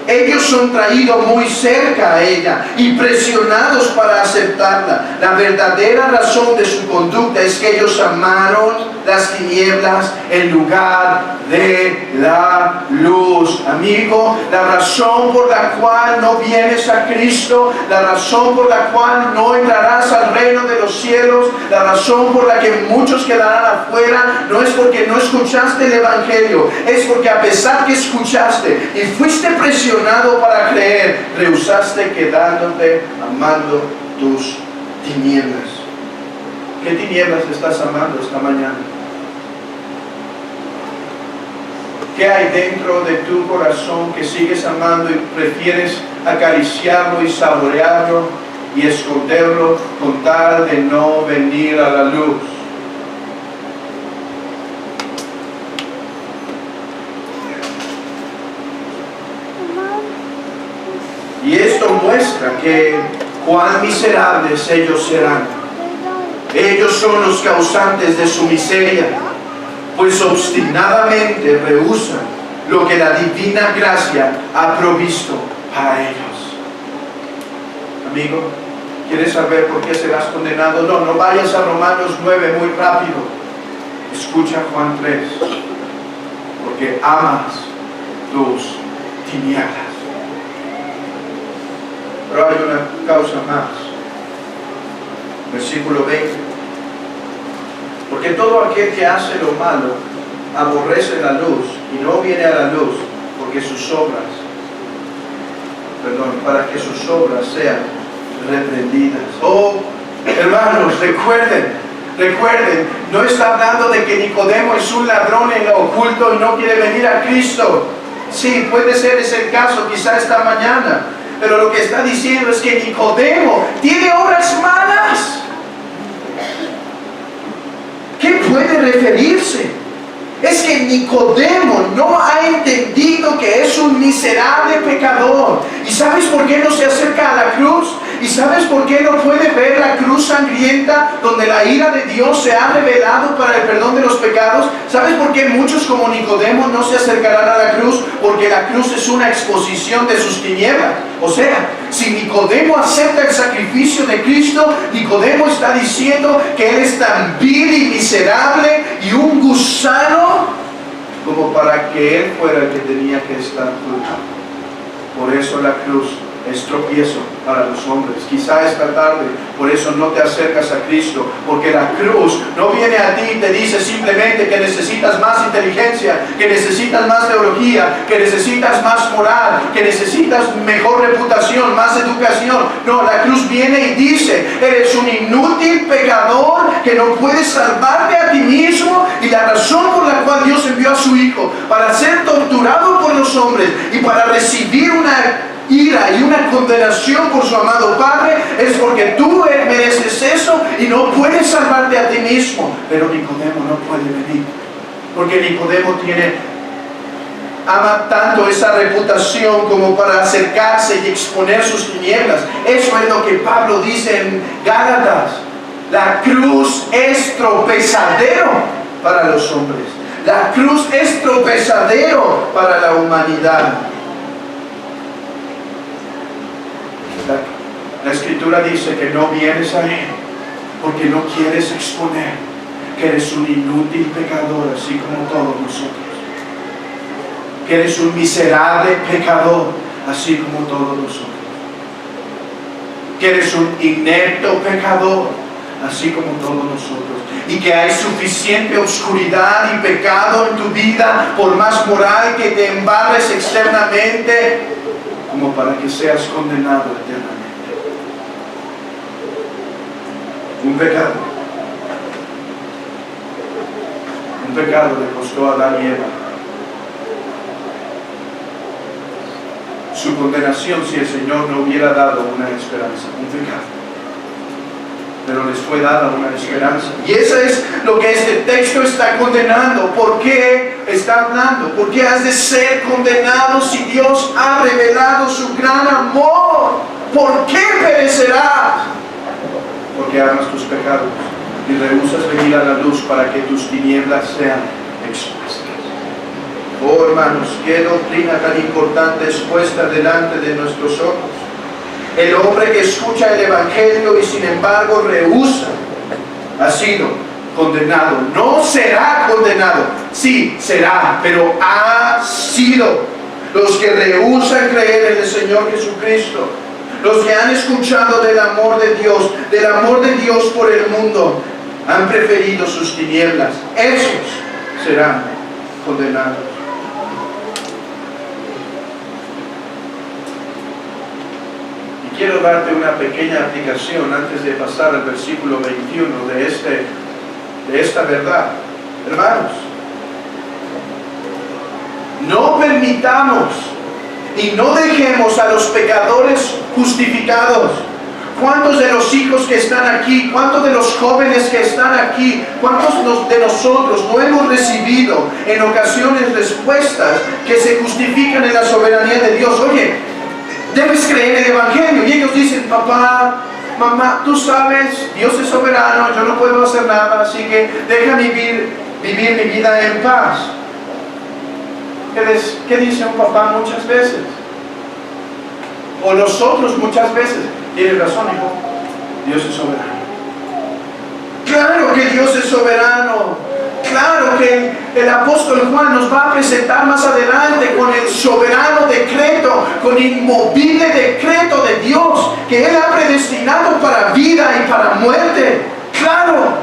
Speaker 1: Ellos son traídos muy cerca a ella y presionados para aceptarla. La verdadera razón de su conducta es que ellos amaron las tinieblas en lugar de la luz. Amigo, la razón por la cual no vienes a Cristo, la razón por la cual no entrarás al reino de los cielos, la razón por la que muchos quedarán afuera, no es porque no escuchaste el Evangelio, es porque a pesar que escuchaste y fuiste presionado para creer, rehusaste quedándote amando tus tinieblas. ¿Qué tinieblas estás amando esta mañana? ¿Qué hay dentro de tu corazón que sigues amando y prefieres acariciarlo y saborearlo y esconderlo con tal de no venir a la luz? Y esto muestra que cuán miserables ellos serán. Ellos son los causantes de su miseria, pues obstinadamente rehúsan lo que la divina gracia ha provisto para ellos. Amigo, ¿quieres saber por qué serás condenado? No vayas a Romanos 9 muy rápido. Escucha Juan 3. Porque amas tus tinieblas. Pero hay una causa más. Versículo 20. Porque todo aquel que hace lo malo aborrece la luz y no viene a la luz para que sus obras sean reprendidas. Oh, hermanos, recuerden, no está hablando de que Nicodemo es un ladrón en lo oculto y no quiere venir a Cristo. Sí, puede ser ese el caso, quizá esta mañana. Pero lo que está diciendo es que Nicodemo tiene obras malas. ¿Qué puede referirse? Es que Nicodemo no ha entendido que es un miserable pecador. ¿Y sabes por qué no se acerca a la cruz? ¿Y sabes por qué no puede ver la cruz sangrienta donde la ira de Dios se ha revelado para el perdón de los pecados? ¿Sabes por qué muchos como Nicodemo no se acercarán a la cruz? Porque la cruz es una exposición de sus tinieblas. O sea, si Nicodemo acepta el sacrificio de Cristo, Nicodemo está diciendo que él es tan vil y miserable y un gusano como para que él fuera el que tenía que estar juzgado. Por eso la cruz es tropiezo para los hombres. Quizá esta tarde, por eso no te acercas a Cristo, porque la cruz no viene a ti y te dice simplemente que necesitas más inteligencia, que necesitas más teología, que necesitas más moral, que necesitas mejor reputación, más educación. No, la cruz viene y dice: eres un inútil pecador que no puedes salvarte a ti mismo, y la razón por la cual Dios envió a su Hijo para ser torturado por los hombres y para recibir una ira y una condenación por su amado Padre es porque tú mereces eso y no puedes salvarte a ti mismo. Pero Nicodemo no puede venir, porque Nicodemo ama tanto esa reputación como para acercarse y exponer sus tinieblas. Eso es lo que Pablo dice en Gálatas: la cruz es tropezadero para los hombres, la cruz es tropezadero para la humanidad. La Escritura dice que no vienes a Él porque no quieres exponer que eres un inútil pecador, así como todos nosotros. Que eres un miserable pecador, así como todos nosotros. Que eres un inepto pecador, así como todos nosotros. Y que hay suficiente oscuridad y pecado en tu vida, por más moral que te embarres externamente, como para que seas condenado eternamente. Un pecado le costó a Adán y Eva su condenación si el Señor no hubiera dado una esperanza. Un pecado, pero les fue dada una esperanza. Y eso es lo que este texto está condenando. ¿Por qué está hablando? ¿Por qué has de ser condenado si Dios ha revelado su gran amor? ¿Por qué perecerás? Porque amas tus pecados y rehusas venir a la luz para que tus tinieblas sean expuestas. Oh, hermanos, qué doctrina tan importante es puesta delante de nuestros ojos. El hombre que escucha el Evangelio y sin embargo rehúsa ha sido condenado. No será condenado, sí será, pero ha sido. Los que rehusan creer en el Señor Jesucristo, los que han escuchado del amor de Dios por el mundo, han preferido sus tinieblas. Esos serán condenados. Y quiero darte una pequeña aplicación antes de pasar al versículo 21 de esta verdad. Hermanos, No permitamos y no dejemos a los pecadores justificados. ¿Cuántos de los hijos que están aquí, cuántos de los jóvenes que están aquí, cuántos de nosotros no hemos recibido en ocasiones respuestas que se justifican en la soberanía de Dios? Oye, debes creer en el Evangelio. Y ellos dicen, papá, mamá, tú sabes, Dios es soberano, yo no puedo hacer nada, así que deja vivir mi vida en paz. ¿Qué dice un papá muchas veces? O nosotros muchas veces. Tienes razón, hijo, Dios es soberano. Claro que Dios es soberano. Claro que el apóstol Juan nos va a presentar más adelante con el soberano decreto, con el inmovible decreto de Dios, que Él ha predestinado para vida y para muerte. Claro,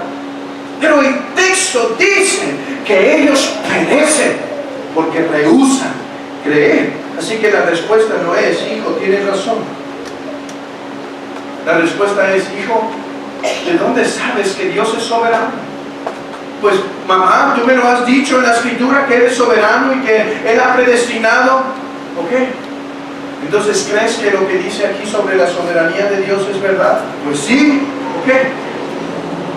Speaker 1: pero el texto dice que ellos perecen porque rehúsan creer. Así que la respuesta no es, hijo, tienes razón. La respuesta es, hijo, ¿de dónde sabes que Dios es soberano? Pues, mamá, tú me lo has dicho en la Escritura que Él es soberano y que Él ha predestinado. ¿Ok? Entonces, ¿crees que lo que dice aquí sobre la soberanía de Dios es verdad? Pues sí. ¿Ok?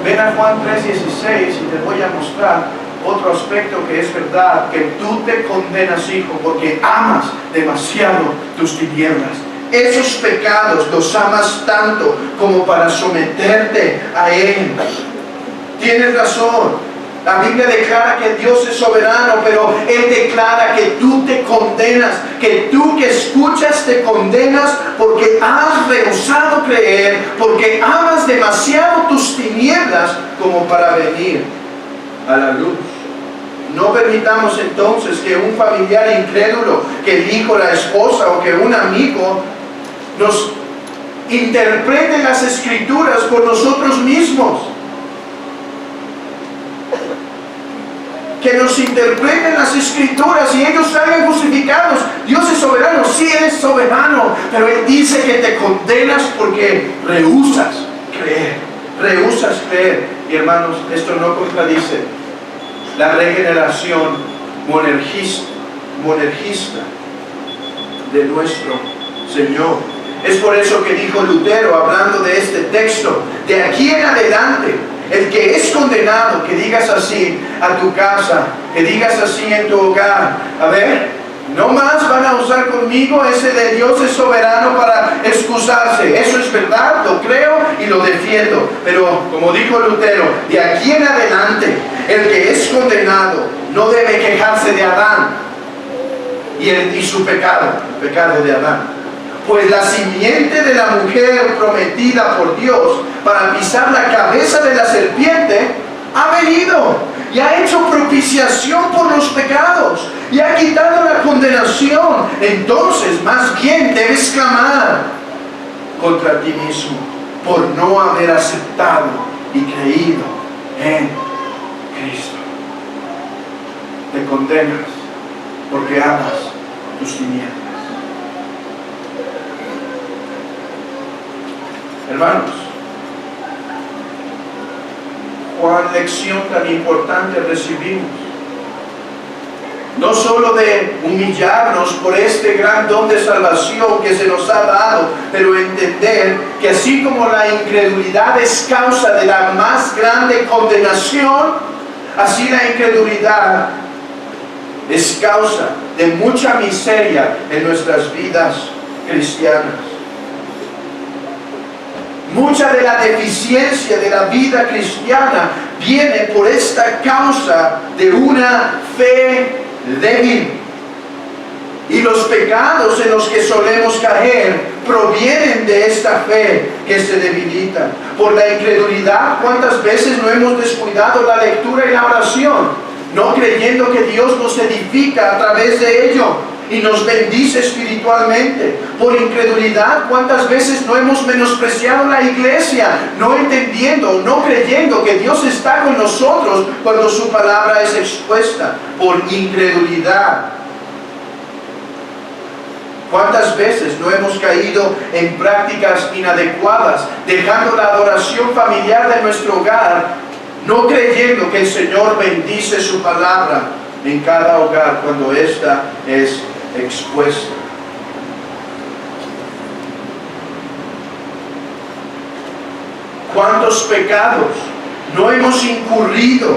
Speaker 1: Ven a Juan 3:16 y te voy a mostrar otro aspecto que es verdad, que tú te condenas, hijo, porque amas demasiado tus tinieblas. Esos pecados los amas tanto como para someterte a Él. Tienes razón. La Biblia declara que Dios es soberano, pero Él declara que tú te condenas, que tú que escuchas te condenas porque has rehusado creer, porque amas demasiado tus tinieblas como para venir a la luz. No permitamos entonces que un familiar incrédulo, que el hijo, la esposa o que un amigo nos interprete las Escrituras por nosotros mismos. Que nos interpreten las Escrituras y ellos salgan justificados. Dios es soberano, sí es soberano, pero Él dice que te condenas porque rehusas creer. Rehusas creer. Y hermanos, esto no contradice la regeneración monergista de nuestro Señor. Es por eso que dijo Lutero, hablando de este texto, de aquí en adelante, el que es condenado, que digas así a tu casa, que digas así en tu hogar, a ver, no más van a usar conmigo ese de Dios es soberano para excusarse. Eso es verdad, lo creo y lo defiendo. Pero como dijo Lutero, de aquí en adelante, el que es condenado no debe quejarse de Adán y su pecado, el pecado de Adán. Pues la simiente de la mujer prometida por Dios para pisar la cabeza de la serpiente ha venido y ha hecho propiciación por los pecados y ha quitado la condenación. Entonces, más bien debes clamar contra ti mismo por no haber aceptado y creído en Cristo. Te condenas porque amas tus tinieblas. Hermanos, cuán lección tan importante recibimos. No solo de humillarnos por este gran don de salvación que se nos ha dado, pero entender que así como la incredulidad es causa de la más grande condenación, así la incredulidad es causa de mucha miseria en nuestras vidas cristianas. Mucha de la deficiencia de la vida cristiana viene por esta causa de una fe débil. Y los pecados en los que solemos caer provienen de esta fe que se debilita. Por la incredulidad, ¿cuántas veces no hemos descuidado la lectura y la oración? No creyendo que Dios nos edifica a través de ello y nos bendice espiritualmente. Por incredulidad, ¿cuántas veces no hemos menospreciado la iglesia? No entendiendo, no creyendo que Dios está con nosotros cuando su palabra es expuesta. Por incredulidad. ¿Cuántas veces no hemos caído en prácticas inadecuadas, dejando la adoración familiar de nuestro hogar, no creyendo que el Señor bendice su palabra en cada hogar cuando ésta es expuesta. ¿Cuántos pecados no hemos incurrido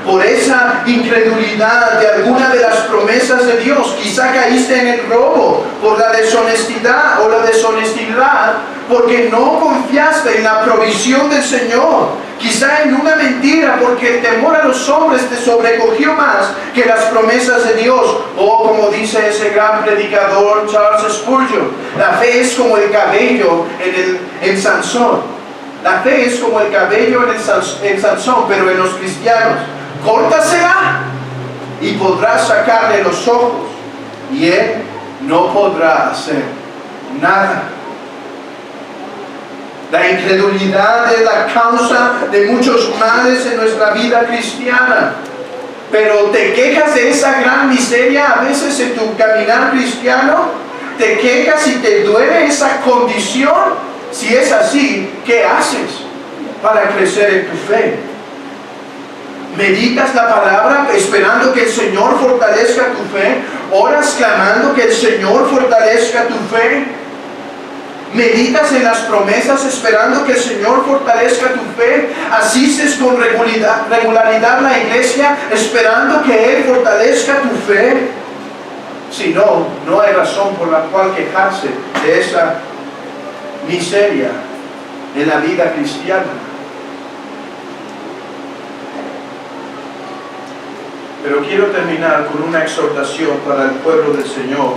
Speaker 1: por esa incredulidad de alguna de las promesas de Dios? Quizá caíste en el robo por la deshonestidad o la deshonestidad porque no confiaste en la provisión del Señor. Quizá en una mentira porque el temor a los hombres te sobrecogió más que las promesas de Dios. O como dice ese gran predicador Charles Spurgeon, la fe es como el cabello en Sansón. La fe es como el cabello en Sansón, pero en los cristianos. Córtasela y podrás sacarle los ojos y él no podrá hacer nada. La incredulidad es la causa de muchos males en nuestra vida cristiana. Pero te quejas de esa gran miseria a veces en tu caminar cristiano. Te quejas y te duele esa condición. Si es así, ¿qué haces para crecer en tu fe? ¿Meditas la palabra esperando que el Señor fortalezca tu fe? ¿Oras clamando que el Señor fortalezca tu fe? ¿Meditas en las promesas esperando que el Señor fortalezca tu fe? ¿Asistes con regularidad a la iglesia esperando que Él fortalezca tu fe? Si no, no hay razón por la cual quejarse de esa miseria en la vida cristiana. Pero quiero terminar con una exhortación para el pueblo del Señor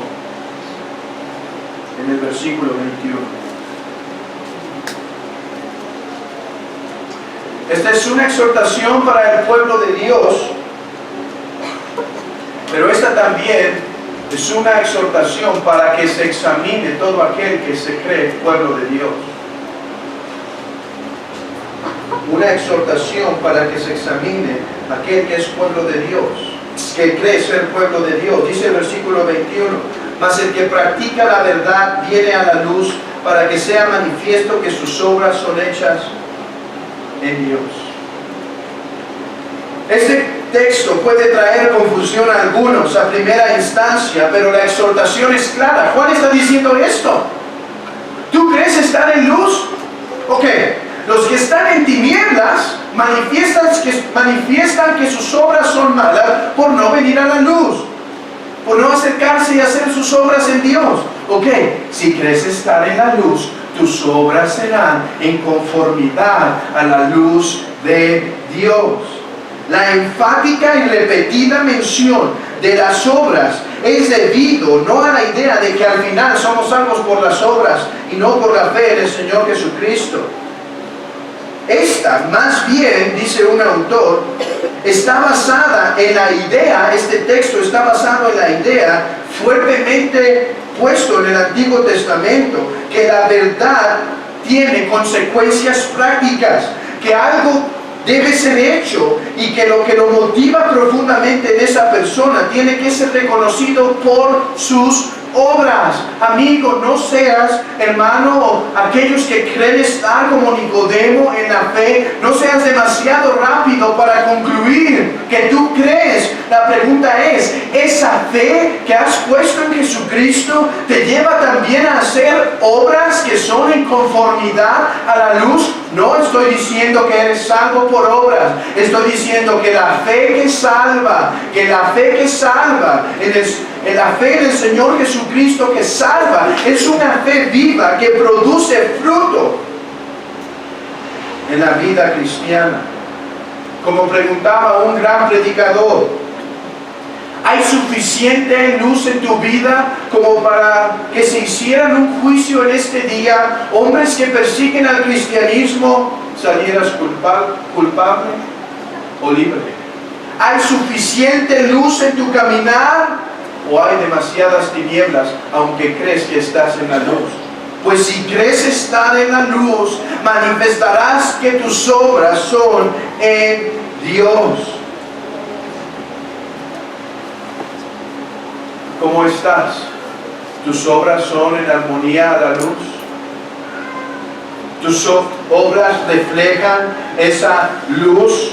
Speaker 1: en el versículo 21. Esta es una exhortación para el pueblo de Dios, pero esta también es una exhortación para que se examine todo aquel que se cree pueblo de Dios. Una exhortación para que se examine aquel que es pueblo de Dios, que cree ser pueblo de Dios. Dice el versículo 21, mas el que practica la verdad viene a la luz para que sea manifiesto que sus obras son hechas en Dios. Este texto puede traer confusión a algunos a primera instancia, pero la exhortación es clara. Juan está diciendo esto. ¿Tú crees estar en luz? Ok. Los que están en tinieblas manifiestan que sus obras son malas por no venir a la luz, por no acercarse y hacer sus obras en Dios. Ok, si crees estar en la luz, tus obras serán en conformidad a la luz de Dios. La enfática y repetida mención de las obras es debido no a la idea de que al final somos salvos por las obras y no por la fe en el Señor Jesucristo. Esta, más bien, dice un autor, está basada en la idea, este texto está basado en la idea fuertemente puesto en el Antiguo Testamento, que la verdad tiene consecuencias prácticas, que algo debe ser hecho y que lo motiva profundamente en esa persona tiene que ser reconocido por sus obras. Amigo, no seas, hermano, aquellos que creen estar como Nicodemo en la fe, no seas demasiado rápido para concluir que tú crees. La pregunta es, ¿esa fe que has puesto en Jesucristo te lleva también a hacer obras que son en conformidad a la luz? No estoy diciendo que eres salvo por obras, estoy diciendo que la fe que salva, en la fe del Señor Jesucristo que salva, es una fe viva que produce fruto en la vida cristiana. Como preguntaba un gran predicador, ¿hay suficiente luz en tu vida como para que se hicieran un juicio en este día? Hombres que persiguen al cristianismo, ¿salieras culpable o libre? ¿Hay suficiente luz en tu caminar? ¿O hay demasiadas tinieblas aunque crees que estás en la luz? Pues si crees estar en la luz, manifestarás que tus obras son en Dios. ¿Cómo estás? ¿Tus obras son en armonía a la luz? ¿Tus obras reflejan esa luz?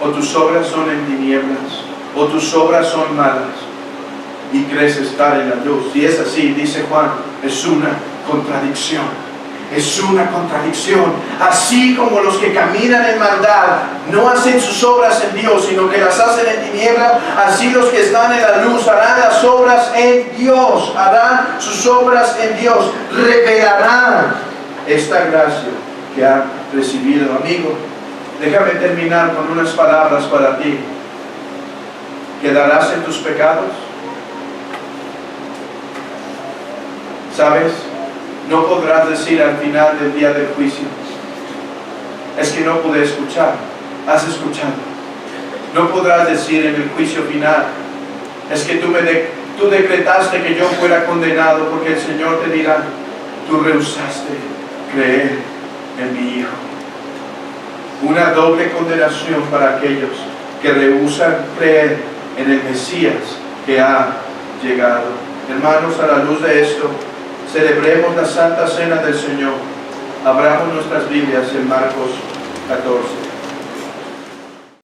Speaker 1: o tus obras son en tinieblas, o tus obras son malas, y crees estar en la luz. Si es así, dice Juan, es una contradicción. Es una contradicción. Así como los que caminan en maldad no hacen sus obras en Dios, sino que las hacen en tinieblas, así los que están en la luz harán las obras en Dios, harán sus obras en Dios, revelarán esta gracia que han recibido. Amigo, déjame terminar con unas palabras para ti. ¿Quedarás en tus pecados? ¿Sabes? No podrás decir al final del día del juicio, es que no pude escuchar. Has escuchado. No podrás decir en el juicio final, es que tú decretaste que yo fuera condenado, porque el Señor te dirá, tú rehusaste creer en mi Hijo. Una doble condenación para aquellos que rehusan creer en el Mesías que ha llegado. Hermanos, a la luz de esto, celebremos la Santa Cena del Señor. Abramos nuestras Biblias en Marcos 14.